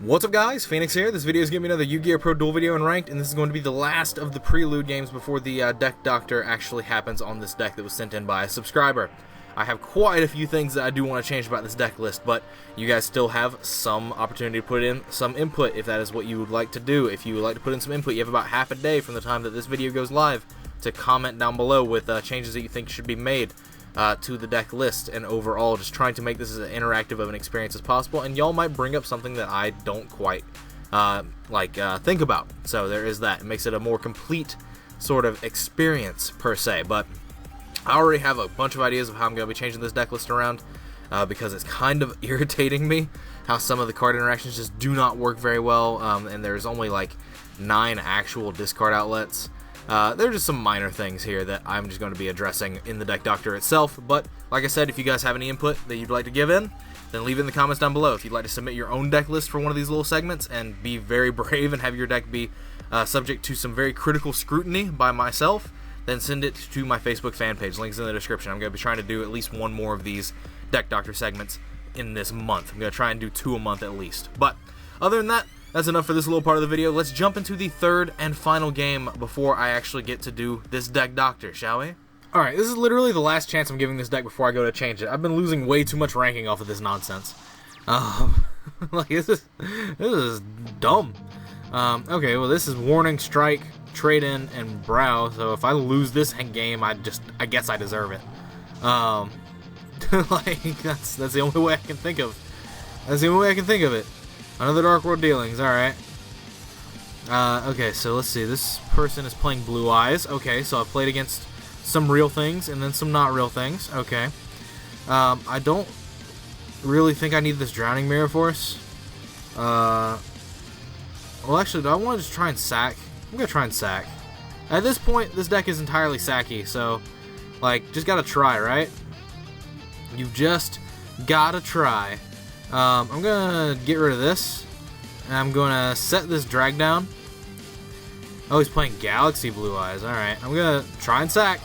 What's up guys, Phoenix here. This video is going to be another YGOpro Duel video in Ranked, and this is going to be the last of the prelude games before the deck doctor actually happens on this deck that was sent in by a subscriber. I have quite a few things that I do want to change about this deck list, but you guys still have some opportunity to put in some input if that is what you would like to do. If you would like to put in some input, you have about half a day from the time that this video goes live to comment down below with changes that you think should be made to the deck list, and overall just trying to make this as interactive of an experience as possible. And y'all might bring up something that I don't quite think about, so there is that. It makes it a more complete sort of experience per se. But I already have a bunch of ideas of how I'm going to be changing this deck list around, because it's kind of irritating me how some of the card interactions just do not work very well, and there's only like 9 actual discard outlets. There are just some minor things here that I'm just going to be addressing in the deck doctor itself. But like I said, if you guys have any input that you'd like to give in, then leave it in the comments down below. If you'd like to submit your own deck list for one of these little segments and be very brave and have your deck be subject to some very critical scrutiny by myself, then send it to my Facebook fan page. Links in the description. I'm going to be trying to do at least one more of these deck doctor segments in this month. I'm going to try and do 2 a month at least. But other than that, that's enough for this little part of the video. Let's jump into the third and final game before I actually get to do this deck doctor, shall we? Alright, this is literally the last chance I'm giving this deck before I go to change it. I've been losing way too much ranking off of this nonsense. This is dumb. Okay, well this is Warning, Strike, Trade-In, and Brow, so if I lose this game, I guess I deserve it. That's the only way I can think of. That's the only way I can think of it. Another Dark World Dealings, alright. Okay, so let's see. This person is playing Blue Eyes. Okay, so I've played against some real things and then some not real things. Okay. I don't really think I need this Drowning Mirror Force. Well, actually, do I want to just try and sack? I'm going to try and sack. At this point, this deck is entirely sacky, so, just gotta try, right? You've just gotta try. I'm gonna get rid of this, and I'm gonna set this drag down. Oh, he's playing Galaxy Blue Eyes. Alright, I'm gonna try and sack.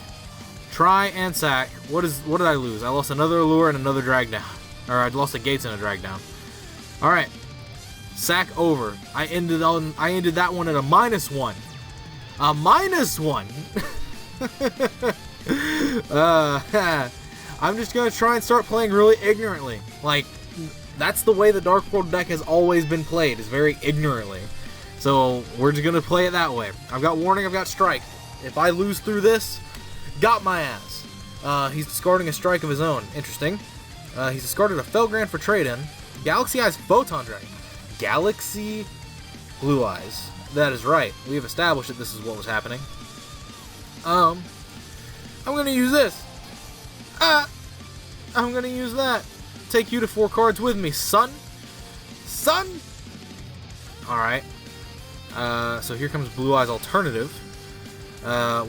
Try and sack. What did I lose? I lost another Allure and another drag down. Or I lost a Gates and a drag down. Alright. Sack over. I ended that one at a -1. A -1! I'm just gonna try and start playing really ignorantly. That's the way the Dark World deck has always been played, is very ignorantly. So we're just gonna play it that way. I've got Warning, I've got Strike. If I lose through this, got my ass. He's discarding a Strike of his own. Interesting. He's discarded a Felgrand for trade-in. Galaxy Eyes Photon Dragon. Galaxy Blue Eyes. That is right. We have established that this is what was happening. I'm gonna use this. I'm gonna use that. Take you to 4 cards with me, son. Son! Alright. So here comes Blue Eyes Alternative.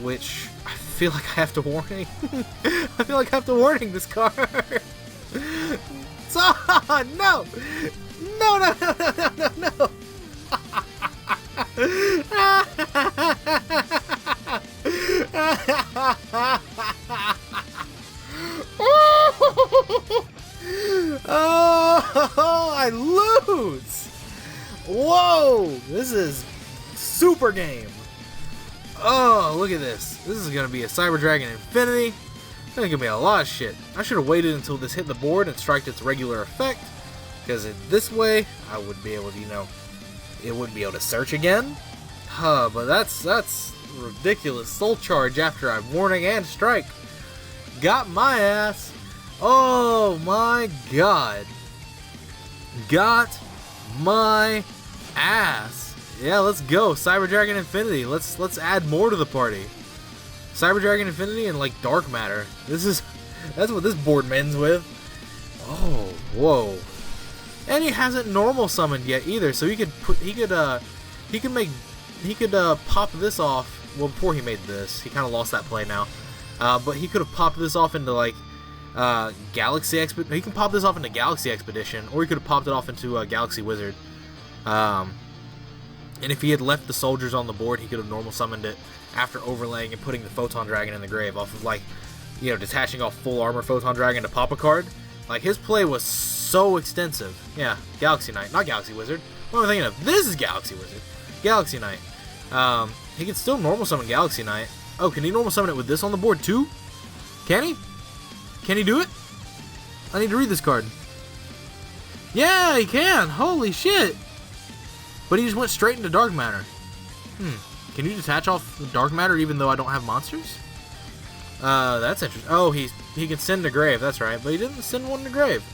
Which I feel like I have to warning. I feel like I have to warning this card. Son! No! No, no, no, no, no, no, no! Oh, I lose! Whoa! This is super game. Oh, look at this. This is going to be a Cyber Dragon Infinity. It's going to be a lot of shit. I should have waited until this hit the board and striked its regular effect, because this way I would be able to, it wouldn't be able to search again. But that's ridiculous. Soul Charge after I Warning and Strike. Got my ass. Oh my god. Got my ass. Yeah, let's go. Cyber Dragon Infinity. Let's add more to the party. Cyber Dragon Infinity and Dark Matter. That's what this board ends with. Oh, whoa. And he hasn't normal summoned yet either, so he could pop this off. Well, before he made this, he kind of lost that play now. But he could have popped this off into Galaxy Expedition. He can pop this off into Galaxy Expedition, or he could have popped it off into Galaxy Wizard. And if he had left the soldiers on the board, he could have normal summoned it after overlaying and putting the Photon Dragon in the grave off of detaching off full armor Photon Dragon to pop a card. His play was so extensive. Yeah, Galaxy Knight, not Galaxy Wizard. What am I thinking of? This is Galaxy Wizard. Galaxy Knight. He can still normal summon Galaxy Knight. Oh, can he normal summon it with this on the board too? Can he? Can he do it? I need to read this card. Yeah, he can. Holy shit. But he just went straight into Dark Matter. Can you detach off Dark Matter even though I don't have monsters? That's interesting. Oh, he can send to grave. That's right. But he didn't send one to grave.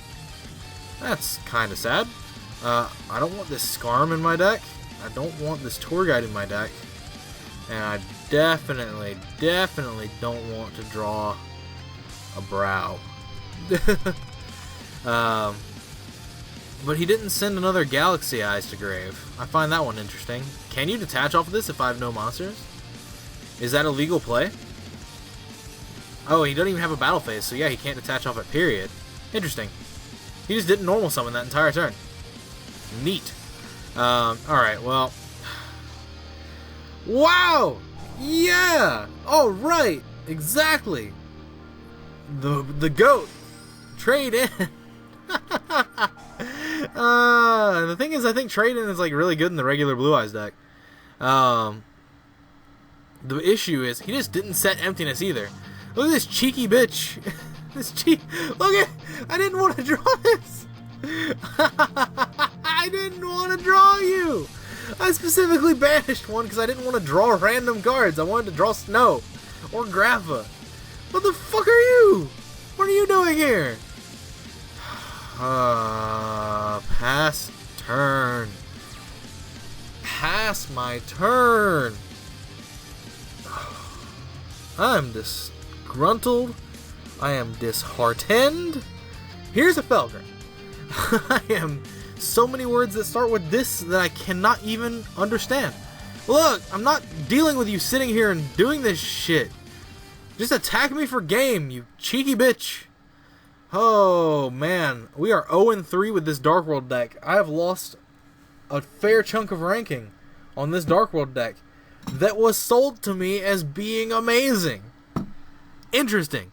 That's kind of sad. I don't want this Scarm in my deck. I don't want this Tour Guide in my deck. And I definitely don't want to draw a Brow. But he didn't send another Galaxy Eyes to grave. I find that one interesting. Can you detach off of this if I have no monsters? Is that a legal play? Oh, he doesn't even have a battle phase, so yeah, he can't detach off it, period. Interesting. He just didn't normal summon that entire turn. Neat. Alright, well. Wow! Yeah! Alright! Exactly! The GOAT! Trade in! The thing is, I think Trade in is like really good in the regular Blue Eyes deck. The issue is, he just didn't set Emptiness either. Look at this cheeky bitch! Look at... I didn't want to draw this! I didn't want to draw you! I specifically banished one because I didn't want to draw random cards. I wanted to draw Snow or Grapha. What the fuck are you? What are you doing here? Pass turn. Pass my turn. I'm disgruntled. I am disheartened. Here's a Felgrim. I am so many words that start with this that I cannot even understand. Look, I'm not dealing with you sitting here and doing this shit. Just attack me for game, you cheeky bitch. Oh, man. We are 0-3 with this Dark World deck. I have lost a fair chunk of ranking on this Dark World deck that was sold to me as being amazing. Interesting.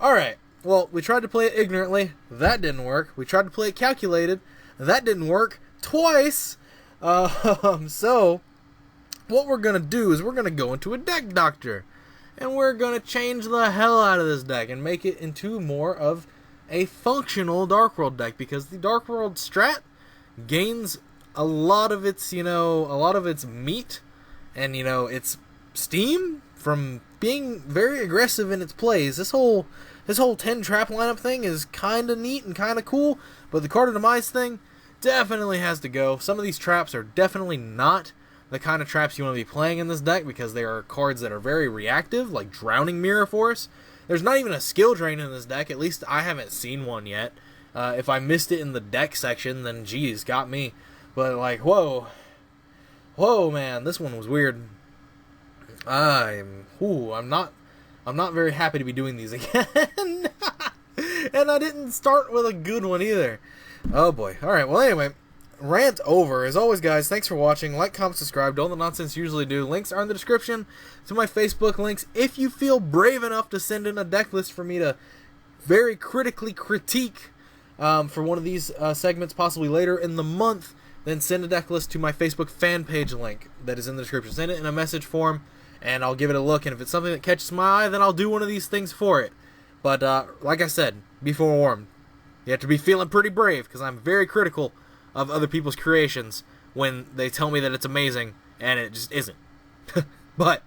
Alright. Well, we tried to play it ignorantly. That didn't work. We tried to play it calculated. That didn't work. Twice. So, what we're going to do is we're going to go into a deck doctor. And we're going to change the hell out of this deck and make it into more of a functional Dark World deck. Because the Dark World strat gains a lot of its, meat and, its steam from being very aggressive in its plays. This whole 10 trap lineup thing is kind of neat and kind of cool, but the Card of Demise thing definitely has to go. Some of these traps are definitely not the kind of traps you want to be playing in this deck because they are cards that are very reactive, like Drowning Mirror Force. There's not even a skill drain in this deck, at least I haven't seen one yet. If I missed it in the deck section, then geez, got me. But like, whoa, man, this one was weird. I'm not very happy to be doing these again. And I didn't start with a good one either. Oh boy. Alright, well anyway, rant over. As always, guys, thanks for watching. Like, comment, subscribe, do all the nonsense you usually do. Links are in the description to my Facebook links. If you feel brave enough to send in a deck list for me to very critically critique for one of these segments, possibly later in the month, then send a deck list to my Facebook fan page link that is in the description. Send it in a message form, and I'll give it a look. And if it's something that catches my eye, then I'll do one of these things for it. But like I said, be forewarned. You have to be feeling pretty brave, because I'm very critical of other people's creations when they tell me that it's amazing, and it just isn't. But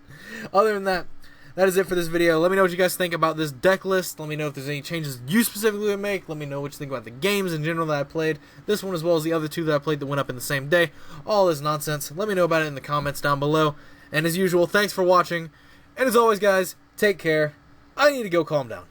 other than that, that is it for this video. Let me know what you guys think about this deck list. Let me know if there's any changes you specifically would make. Let me know what you think about the games in general that I played. This one as well as the other two that I played that went up in the same day. All this nonsense. Let me know about it in the comments down below. And as usual, thanks for watching. And as always, guys, take care. I need to go calm down.